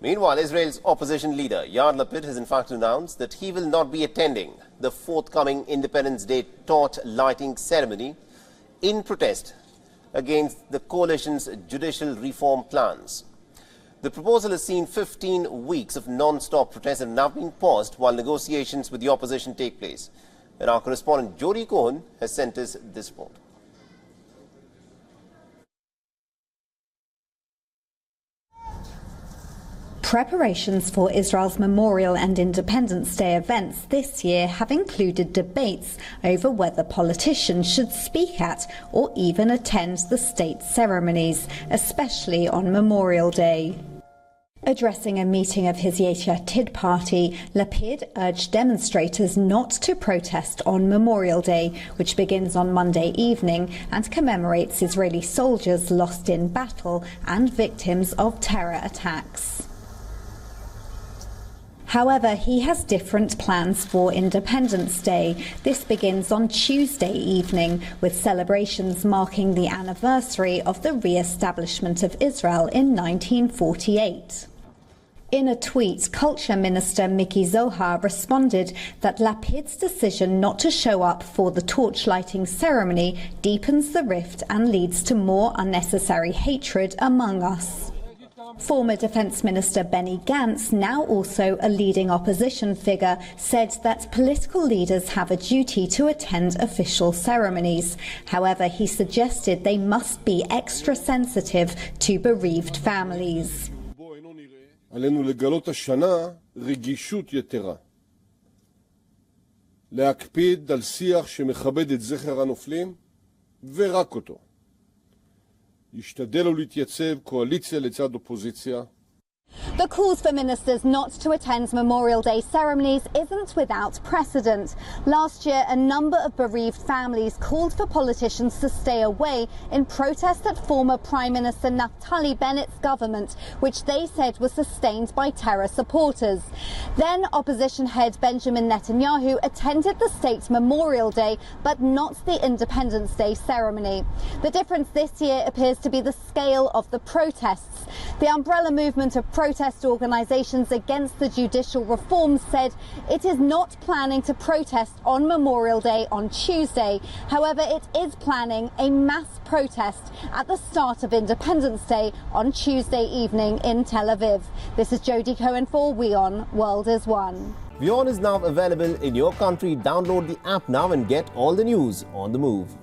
Meanwhile, Israel's opposition leader, Yair Lapid, has in fact announced that he will not be attending the forthcoming Independence Day torch lighting ceremony in protest against the coalition's judicial reform plans. The proposal has seen 15 weeks of non-stop protests and now been paused while negotiations with the opposition take place. And our correspondent Jody Cohen has sent us this report. Preparations for Israel's Memorial and Independence Day events this year have included debates over whether politicians should speak at or even attend the state ceremonies, especially on Memorial Day. Addressing a meeting of his Yair Lapid party, Lapid urged demonstrators not to protest on Memorial Day, which begins on Monday evening and commemorates Israeli soldiers lost in battle and victims of terror attacks. However, he has different plans for Independence Day. This begins on Tuesday evening, with celebrations marking the anniversary of the re-establishment of Israel in 1948. In a tweet, Culture Minister Miki Zohar responded that Lapid's decision not to show up for the torch-lighting ceremony deepens the rift and leads to more unnecessary hatred among us. Former Defence Minister Benny Gantz, now also a leading opposition figure, said that political leaders have a duty to attend official ceremonies. However, he suggested they must be extra sensitive to bereaved families. עלינו לגלות השנה רגישות יתרה. להקפיד על שיח שמכבד את זכר הנופלים ורק אותו. ישתדל ולהתייצב קואליציה לצד אופוזיציה. The calls for ministers not to attend Memorial Day ceremonies isn't without precedent. Last year, a number of bereaved families called for politicians to stay away in protest at former Prime Minister Naftali Bennett's government, which they said was sustained by terror supporters. Then opposition head Benjamin Netanyahu attended the state Memorial Day, but not the Independence Day ceremony. The difference this year appears to be the scale of the protests. The umbrella movement of protest organisations against the judicial reform said it is not planning to protest on Memorial Day on Tuesday. However, it is planning a mass protest at the start of Independence Day on Tuesday evening in Tel Aviv. This is Jody Cohen for WION World is One. WION is now available in your country. Download the app now and get all the news on the move.